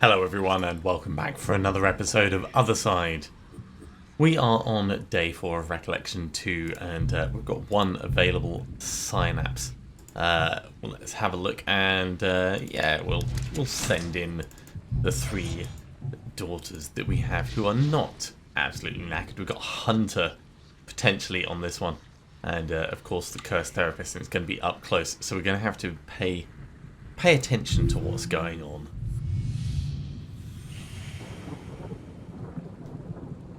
Hello everyone and welcome back for another episode of Othercide. We are on day 4 of Recollection 2 and we've got one available synapse. Well, let's have a look and yeah, we'll send in the 3 daughters that we have who are not absolutely knackered. We've got Hunter potentially on this one and of course the Cursed Therapist, and it's going to be up close, so we're going to have to pay attention to what's going on.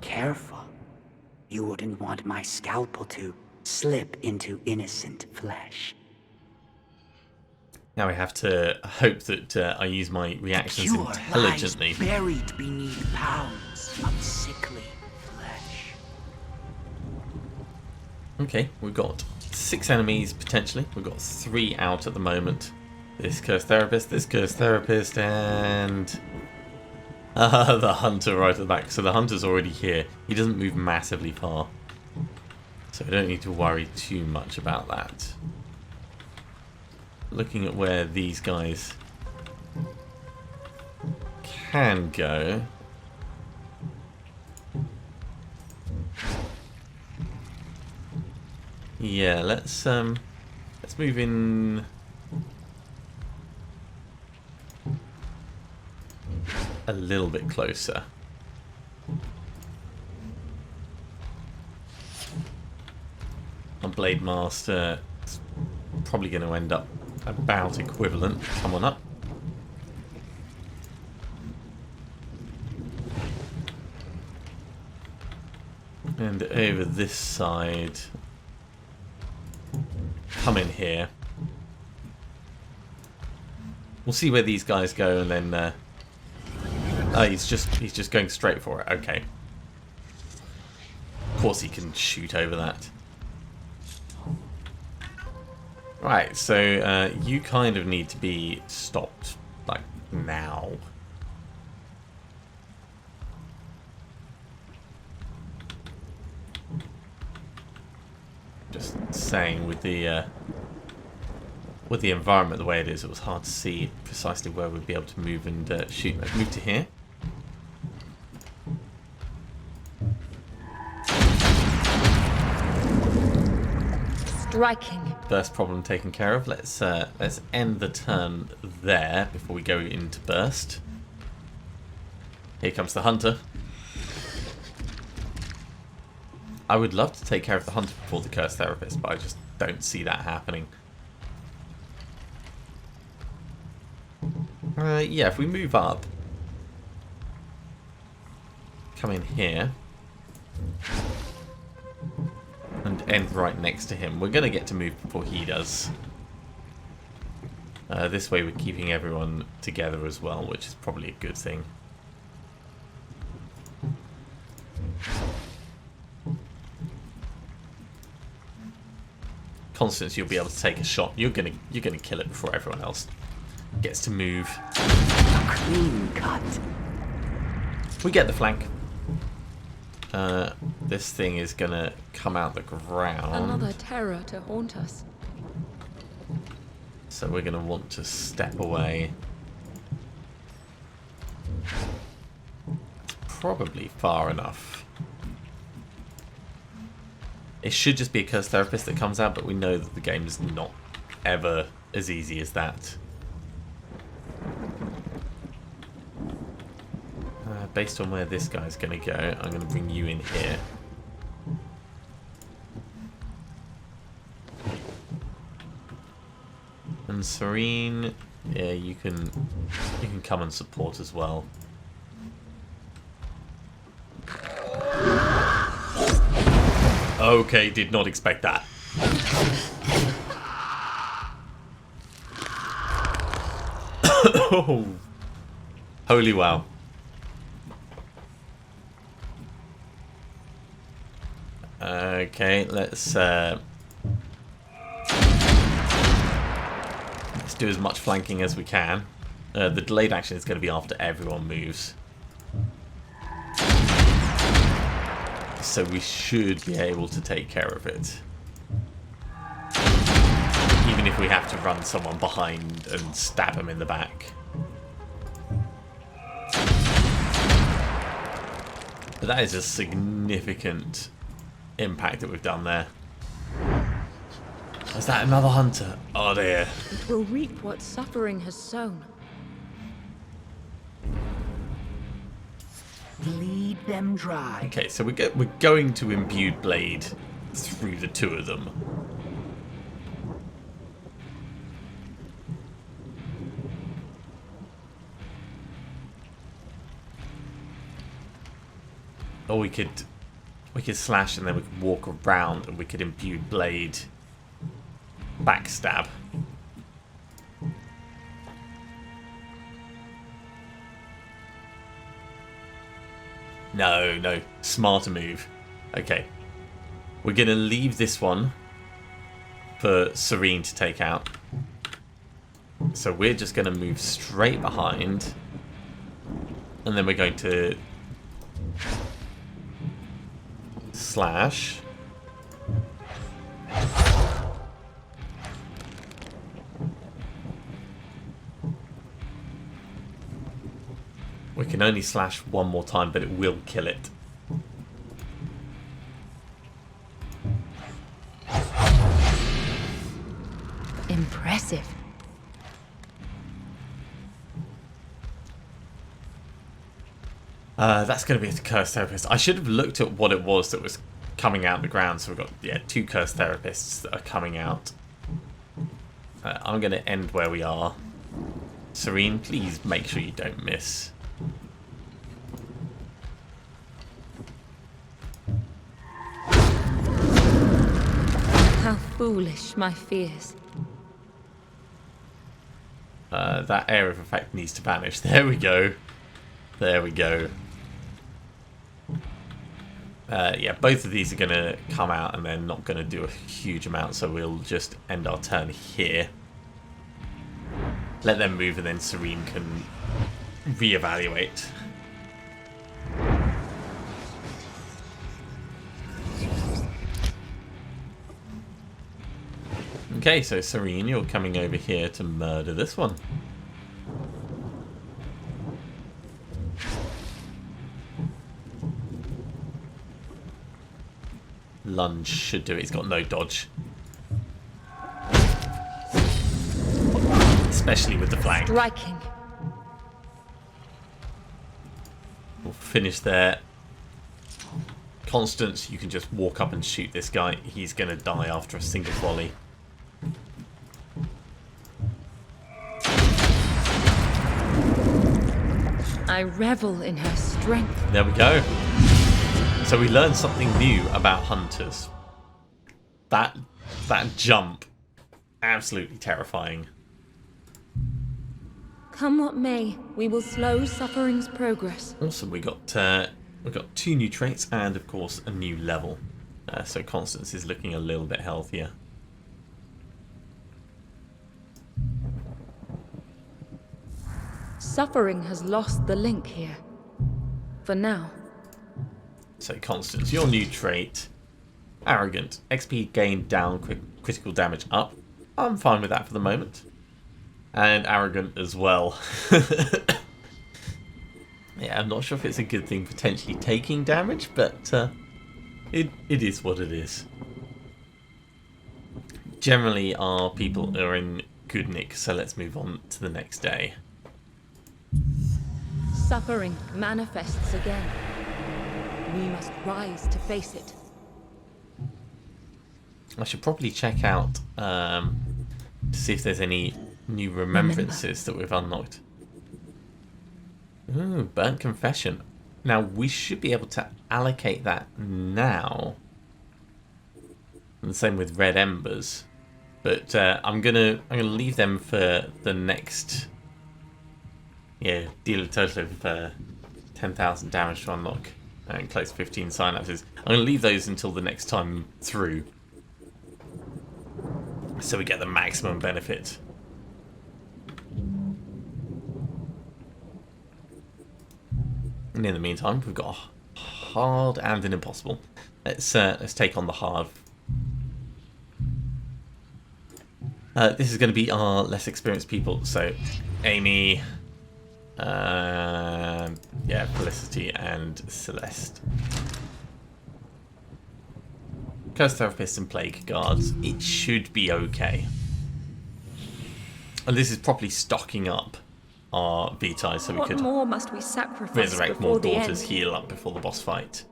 Careful. You wouldn't want my scalpel to slip into innocent flesh. Now we have to hope that I use my reactions Cure intelligently. lies buried beneath pounds of sickly flesh. Okay, we've got 6 enemies potentially. We've got 3 out at the moment. This Cursed Therapist, and the Hunter right at the back. So the Hunter's already here. He doesn't move massively far, so we don't need to worry too much about that. Looking at where these guys can go. Yeah, let's move in a little bit closer. Our Blade Master is probably going to end up about equivalent. Come on up. And over this side, come in here. We'll see where these guys go, and then he's just going straight for it. Okay. Of course he can shoot over that. Right, so you kind of need to be stopped, like, now. Just saying, with the environment the way it is, it was hard to see precisely where we'd be able to move and shoot. Let's move to here. Striking. First problem taken care of. Let's end the turn there before we go into burst. Here comes the Hunter. I would love to take care of the Hunter before the Cursed Therapist, but I just don't see that happening. Yeah, if we move up, come in here, and end right next to him. We're going to get to move before he does. This way we're keeping everyone together as well, which is probably a good thing. Constance, you'll be able to take a shot. You're gonna kill it before everyone else gets to move. A clean cut. We get the flank. This thing is gonna come out the ground. Another terror to haunt us. So we're gonna want to step away. It's probably far enough. It should just be a Cursed Therapist that comes out, but we know that the game is not ever as easy as that. Based on where this guy's going to go, I'm going to bring you in here. And Serene, yeah, you can come and support as well. Okay, did not expect that. Oh, holy wow. Okay, let's do as much flanking as we can. The delayed action is going to be after everyone moves. so we should be able to take care of it. Even if we have to run someone behind and stab him in the back. But that is a significant impact that we've done there. Is that another hunter? Oh dear. It will reap what suffering has sown. Bleed them dry. Okay, so we're going to Imbued Blade through the two of them. Or we could slash and then we could walk around and we could Imbued Blade backstab. No, smarter move. Okay. We're going to leave this one for Serene to take out. So we're just going to move straight behind. And then we're going to slash. We can only slash one more time, but it will kill it. Impressive. That's going to be a Cursed Therapist. I should have looked at what it was that was coming out the ground. So we've got, yeah, 2 Cursed Therapists that are coming out. I'm going to end where we are. Serene, please make sure you don't miss. How foolish my fears. That area of effect needs to vanish. There we go. There we go. Yeah, both of these are going to come out and they're not going to do a huge amount, so we'll just end our turn here. Let them move and then Serene can reevaluate. Okay, so Serene, you're coming over here to murder this one. Lunge should do it. He's got no dodge. Especially with the flank. Striking. We'll finish there. Constance, you can just walk up and shoot this guy. He's going to die after a single volley. I revel in her strength. There we go. So we learned something new about hunters. That jump, absolutely terrifying. Come what may, we will slow suffering's progress. Awesome. We got 2 new traits and of course a new level. So Constance is looking a little bit healthier. Suffering has lost the link here. For now. So Constance, your new trait, Arrogant. XP gain down, critical damage up. I'm fine with that for the moment. And Arrogant as well. Yeah, I'm not sure if it's a good thing potentially taking damage, but it is what it is. Generally our people are in good nick, so let's move on to the next day. Suffering manifests again. We must rise to face it. I should probably check out to see if there's any new remembrances that we've unlocked. Ooh, Burnt Confession. Now we should be able to allocate that now. And the same with Red Embers. But I'm gonna leave them for the next. Yeah, deal a total of 10,000 damage to unlock and close 15 synapses. I'm going to leave those until the next time through, so we get the maximum benefit. And in the meantime, we've got a hard and an impossible. Let's take on the hard. This is going to be our less experienced people. So, Amy, Yeah, Felicity and Celeste. Curse Therapists and Plague Guards. It should be okay. And this is properly stocking up our Vitae so we What could more must we sacrifice resurrect before more the daughters, end? heal up before the boss fight.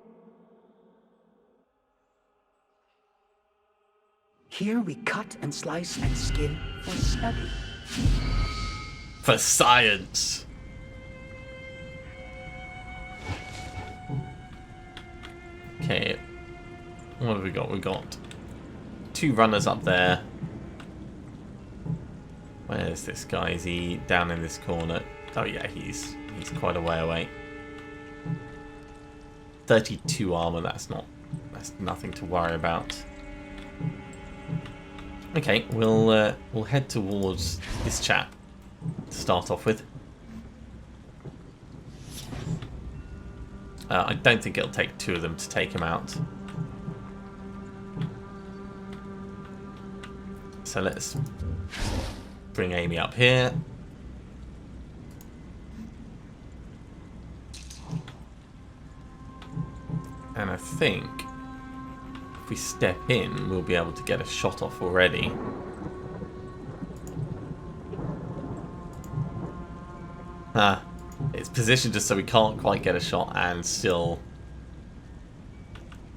Here we cut and slice and skin for study. For science! Okay, what have we got? We've got 2 runners up there. Where's this guy? Is he down in this corner? Oh yeah, he's quite a way away. 32 armor, that's nothing to worry about. Okay, we'll head towards this chap to start off with. I don't think it'll take 2 of them to take him out. So let's bring Amy up here. And I think if we step in, we'll be able to get a shot off already. It's positioned just so we can't quite get a shot and still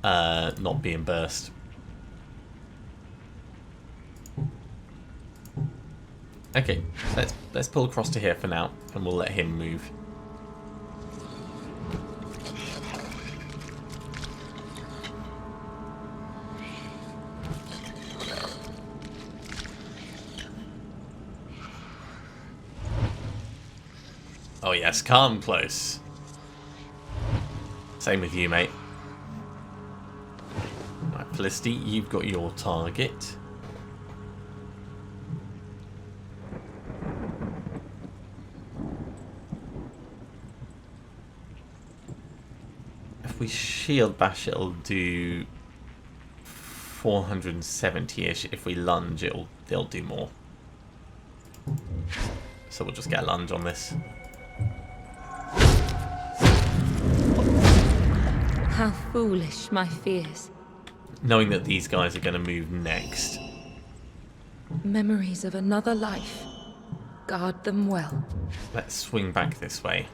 not being burst. Okay, let's pull across to here for now, and we'll let him move. Oh yes, come close. Same with you, mate. Right, Felicity, you've got your target. If we shield bash, it'll do 470-ish. If we lunge, it'll do more. So we'll just get a lunge on this. How foolish my fears. Knowing that these guys are going to move next. Memories of another life. Guard them well. Let's swing back this way.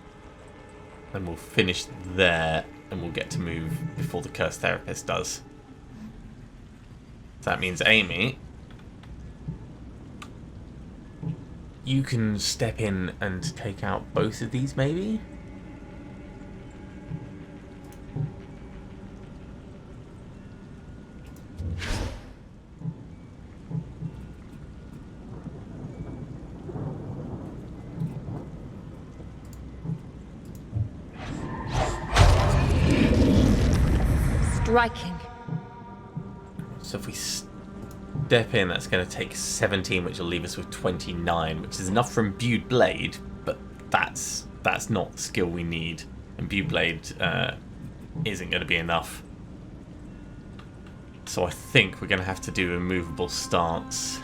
And we'll finish there, and we'll get to move before the Curse Therapist does. That means Amy, you can step in and take out both of these, maybe? Striking. So if we step in, that's going to take 17, which will leave us with 29, which is enough for Imbued Blade, but that's not the skill we need. Imbued Blade isn't going to be enough. So I think we're going to have to do a movable stance.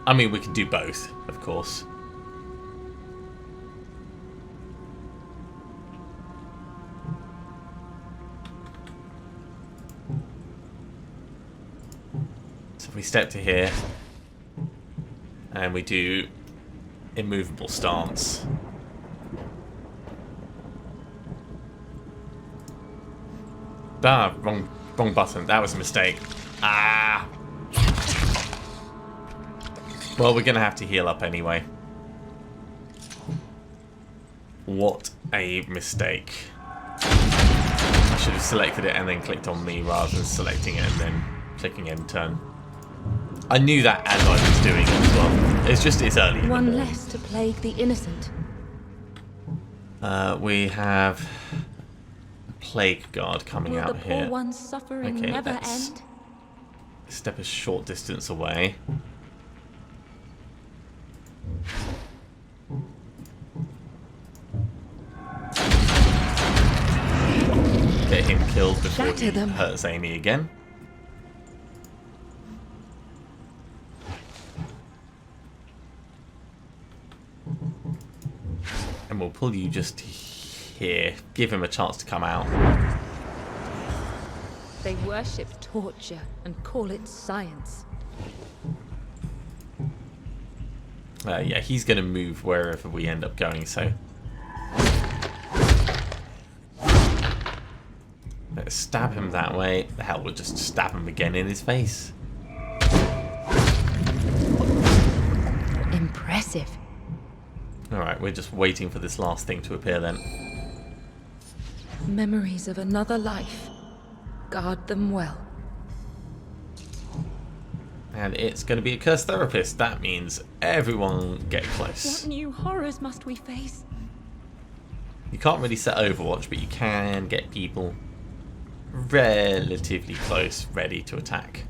I mean, we can do both, of course. So if we step to here, and we do immovable stance. Ah, wrong button. That was a mistake. Ah! Well, we're going to have to heal up anyway. What a mistake. I should have selected it and then clicked on me rather than selecting it and then clicking end turn. I knew that as I was doing it as well. It's just, it's early in the One morning. less to plague the innocent. We have a Plague Guard coming Will out the poor here. one's suffering Okay, never let's end? step a short distance away. Get him killed before Shatter he them. hurts Amy again. And we'll pull you just here. Give him a chance to come out. They worship torture and call it science. Yeah, he's going to move wherever we end up going, so... Let's stab him that way. The hell, we'll just stab him again in his face. Impressive. Alright, we're just waiting for this last thing to appear then. Memories of another life. Guard them well. And it's going to be a cursed therapist. That means everyone get close. What new horrors must we face? You can't really set Overwatch, but you can get people relatively close, ready to attack.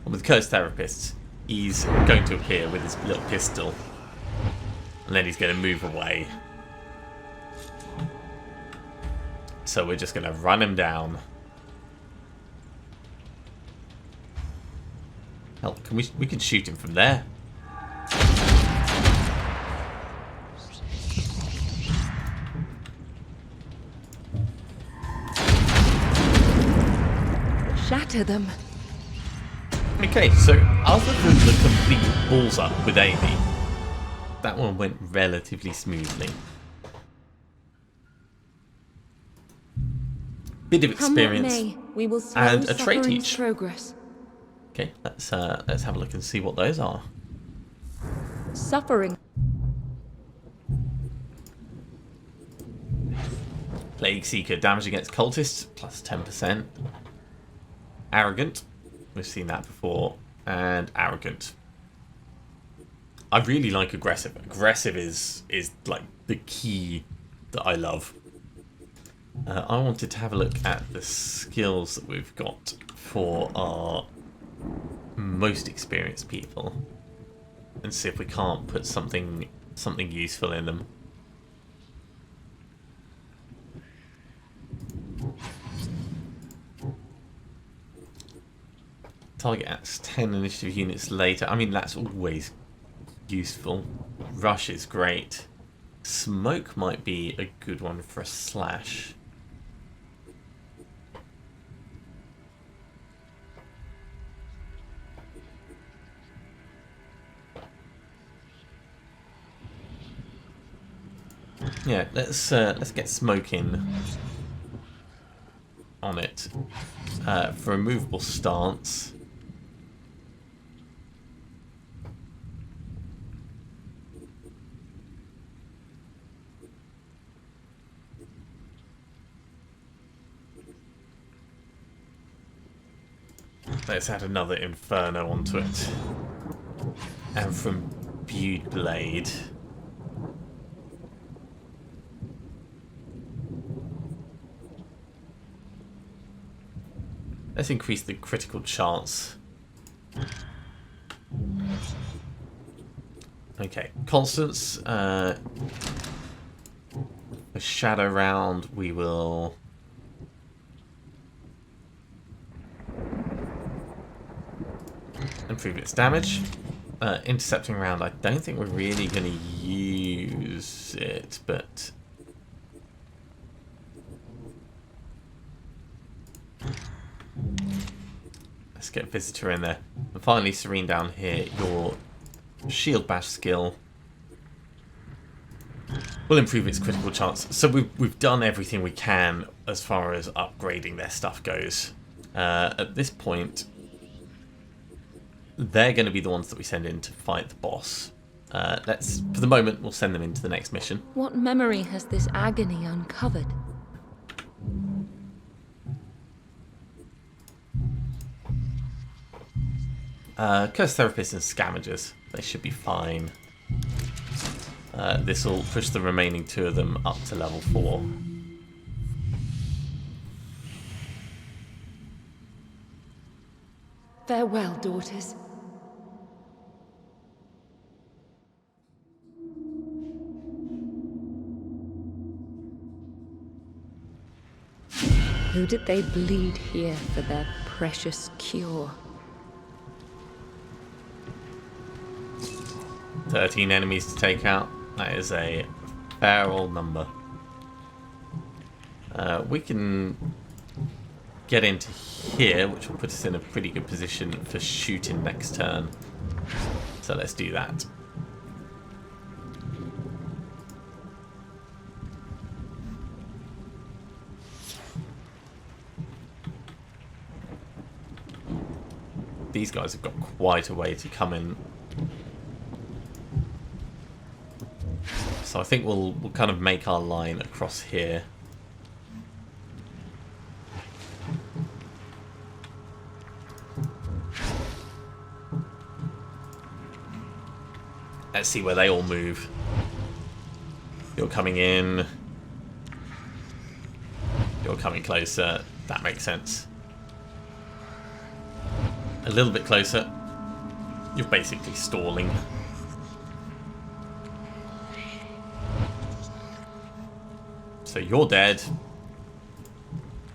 And with cursed therapists, he's going to appear with his little pistol. And then he's going to move away. So we're just going to run him down. Hell, we can shoot him from there. Shatter them. Okay, so other than the complete balls up with Amy, that one went relatively smoothly. Bit of experience Come what may, we will slow and a trait suffering's each. progress. Okay, let's have a look and see what those are. Suffering. Plague Seeker, damage against cultists, plus 10%. Arrogant, we've seen that before. And Arrogant. I really like Aggressive. Aggressive is like the key that I love. I wanted to have a look at the skills that we've got for our most experienced people and see if we can't put something useful in them. Target acts 10 initiative units later. I mean, that's always useful. Rush is great. Smoke might be a good one for a slash. Yeah, let's get smoke in on it for a movable stance. Let's add another Inferno onto it. And from Butte Blade. Let's increase the critical chance. Okay, Constance. A shadow round, we will... improve its damage. Intercepting round, I don't think we're really going to use it, but... let's get Visitor in there. And finally, Serene down here, your Shield Bash skill will improve its critical chance. So we've done everything we can as far as upgrading their stuff goes. At this point, they're going to be the ones that we send in to fight the boss. For the moment, we'll send them into the next mission. What memory has this agony uncovered? Curse Therapists and Scavengers. They should be fine. This will push the remaining two of them up to level 4. Farewell, daughters. Who did they bleed here for their precious cure? 13 enemies to take out. That is a fair old number. We can get into here, which will put us in a pretty good position for shooting next turn. So let's do that. These guys have got quite a way to come in. So I think we'll kind of make our line across here. Let's see where they all move. You're coming in. You're coming closer. That makes sense. A little bit closer. You're basically stalling. So you're dead.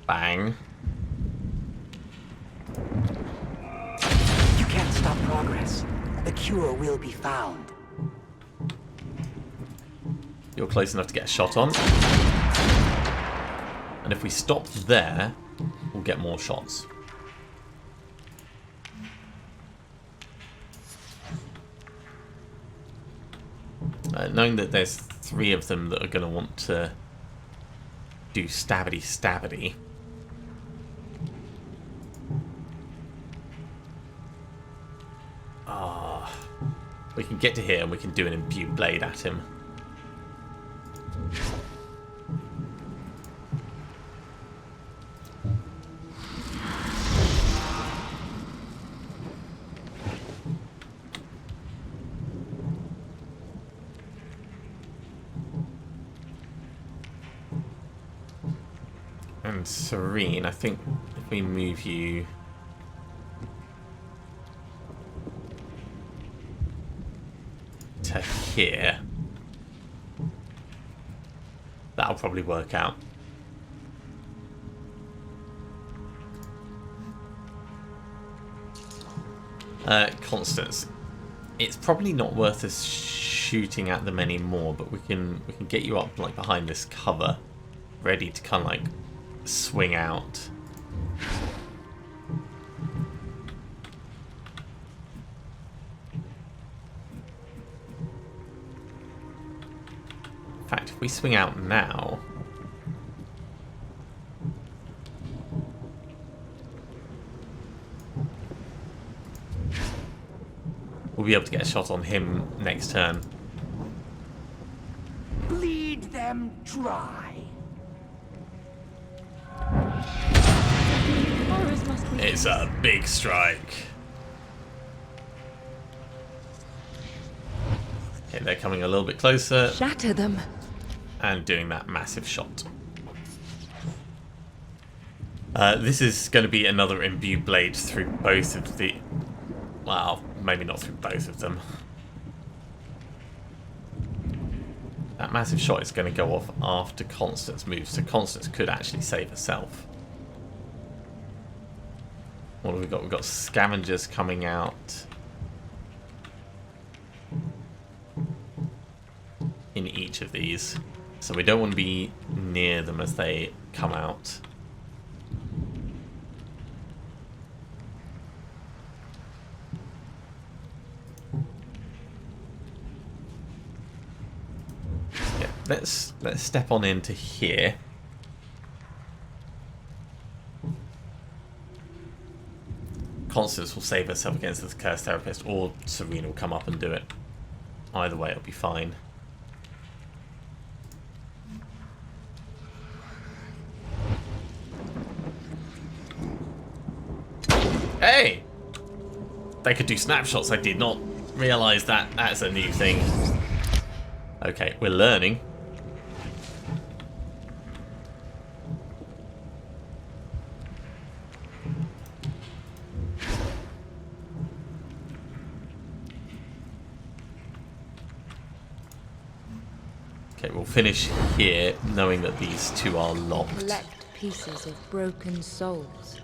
Bang. You can't stop progress. The cure will be found. You're close enough to get a shot on. And if we stop there, we'll get more shots. Knowing that there's 3 of them that are going to want to do stabbity stabbity. We can get to here and we can do an imbued blade at him. And Serene, I think if we move you to here, that'll probably work out. Constance, it's probably not worth us shooting at them anymore, but we can get you up like behind this cover, ready to kind of like swing out. In fact, if we swing out now, we'll be able to get a shot on him next turn. Bleed them dry. It's a big strike. Okay, they're coming a little bit closer. Shatter them. And doing that massive shot. This is going to be another imbued blade through both of the... Well, maybe not through both of them. That massive shot is going to go off after Constance moves, so Constance could actually save herself. What have we got? We've got scavengers coming out in each of these. So we don't want to be near them as they come out. Yeah, let's step on into here. Constance will save herself against the Cursed Therapist, or Serena will come up and do it. Either way, it'll be fine. Hey! They could do snapshots. I did not realise that. That's a new thing. Okay, we're learning. Okay, we'll finish here, knowing that these 2 are locked. Collect pieces of broken souls.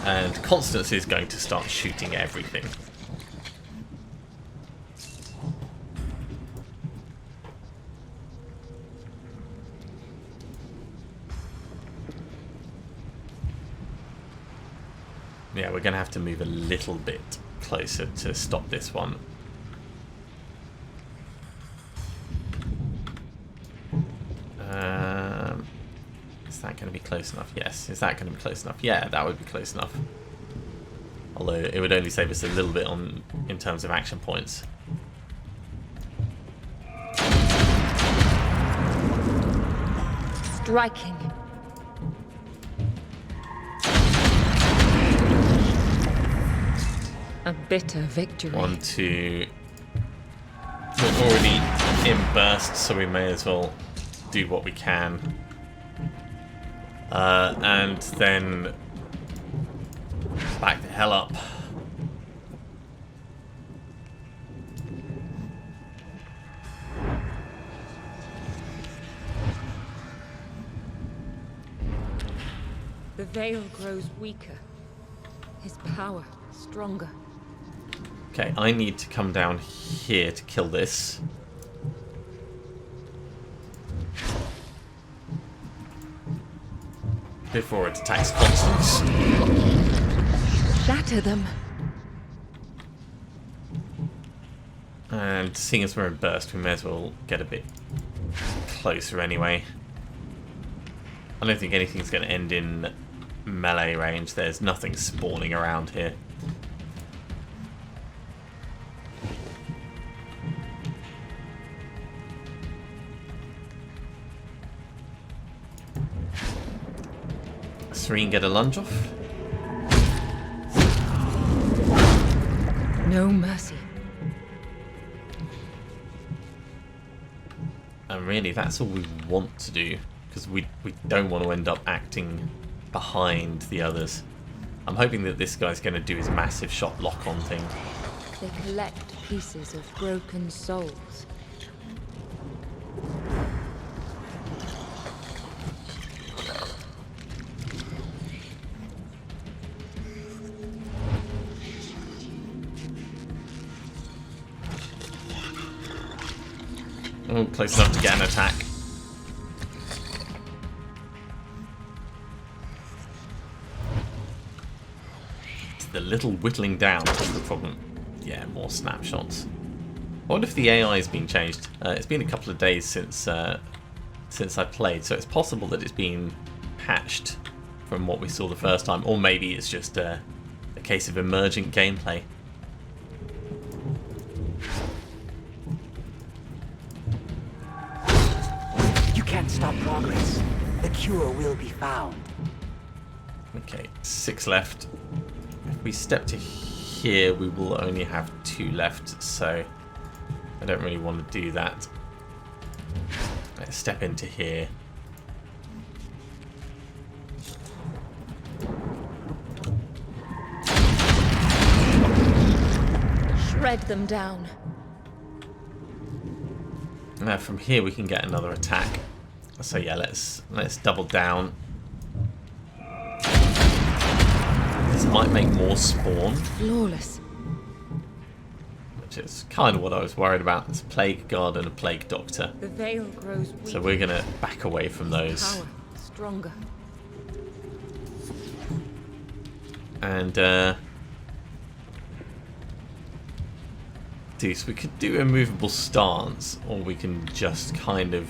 And Constance is going to start shooting everything. Yeah, we're going to have to move a little bit closer to stop this one. Is that going to be close enough? Yes. Is that going to be close enough? Yeah, that would be close enough. Although it would only save us a little bit in terms of action points. Striking. A bitter victory. 1, 2. We're already in burst, so we may as well do what we can. And then back the hell up. The veil grows weaker. His power stronger. Okay, I need to come down here to kill this. Before it attacks Constance. Shatter them. And seeing as we're in burst, we may as well get a bit closer anyway. I don't think anything's going to end in melee range. There's nothing spawning around here. Serene, get a lunge off. No mercy. And really, that's all we want to do, because we don't want to end up acting behind the others. I'm hoping that this guy's going to do his massive shot lock-on thing. They collect pieces of broken souls. Oh, close enough to get an attack. It's the little whittling down that's the problem. Yeah, more snapshots. I wonder if the AI has been changed. It's been a couple of days since I played, so it's possible that it's been patched from what we saw the first time, or maybe it's just a case of emergent gameplay. Can't stop progress. The cure will be found. Okay, 6 left. If we step to here, we will only have 2 left, so I don't really want to do that. Let's step into here. Shred them down. Now from here we can get another attack. So yeah, let's double down. This might make more spawn. Flawless. Which is kind of what I was worried about. There's a Plague Guard and a Plague Doctor. The veil grows weaker. So we're gonna back away from those. Power stronger. And so we could do a movable stance, or we can just kind of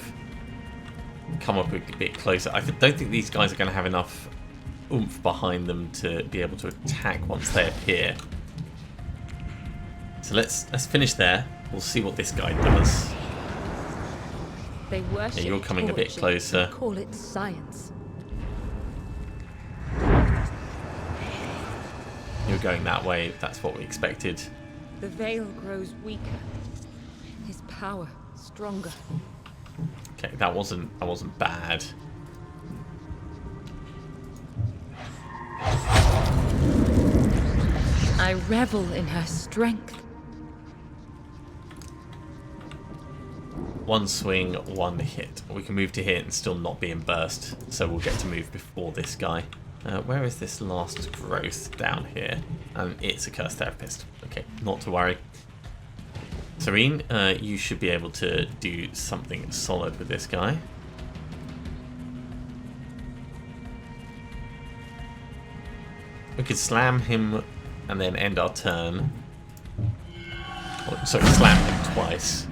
come up a bit closer. I don't think these guys are going to have enough oomph behind them to be able to attack once they appear. So let's finish there. We'll see what this guy does. They worship. Yeah, you're coming a bit closer. Call it science. You're going that way. That's what we expected. The veil grows weaker. His power stronger. Okay, that wasn't bad. I revel in her strength. One swing, one hit. We can move to hit and still not be in burst, so we'll get to move before this guy. Where is this last growth? Down here. And it's a cursed therapist. Okay, not to worry. Serene, you should be able to do something solid with this guy. We could slam him and then end our turn. Oh, sorry, slam him twice.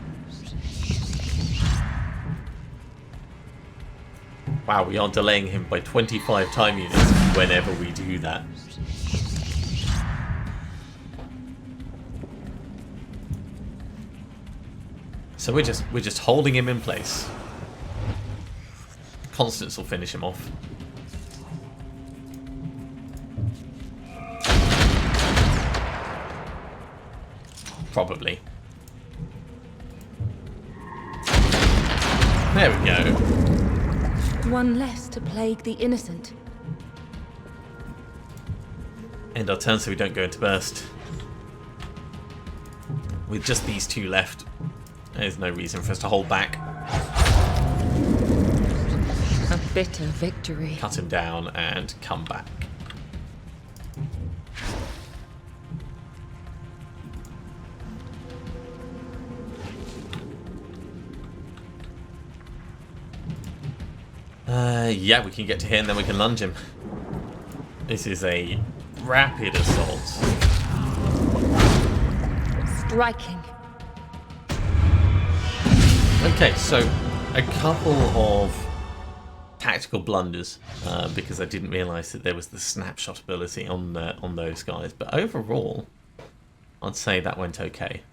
Wow, we are delaying him by 25 time units whenever we do that. So we're just holding him in place. Constance will finish him off. Probably. There we go. One less to plague the innocent. End our turn so we don't go into burst. With just these two left, there's no reason for us to hold back. A bitter victory. Cut him down and come back. Yeah, we can get to here and then we can lunge him. This is a rapid assault. Striking. Okay, so a couple of tactical blunders because I didn't realise that there was the snapshot ability on those guys. But overall, I'd say that went okay.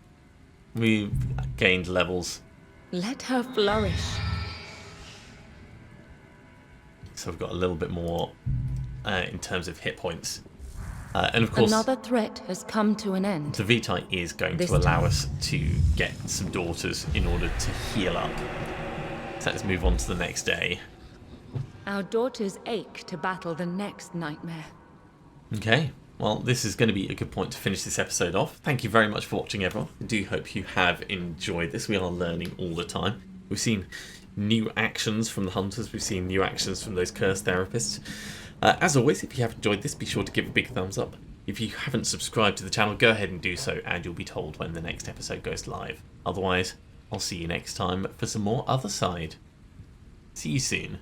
We gained levels. Let her flourish. So we've got a little bit more in terms of hit points. And of course, Another threat has come to an end. the Vitae is going This to allow time. us to get some daughters in order to heal up. So let's move on to the next day. Our daughters ache to battle the next nightmare. Okay, well, this is going to be a good point to finish this episode off. Thank you very much for watching, everyone. I do hope you have enjoyed this. We are learning all the time. We've seen new actions from the hunters. We've seen new actions from those cursed therapists. As always, if you have enjoyed this, be sure to give a big thumbs up. If you haven't subscribed to the channel, go ahead and do so, and you'll be told when the next episode goes live. Otherwise, I'll see you next time for some more Othercide. See you soon.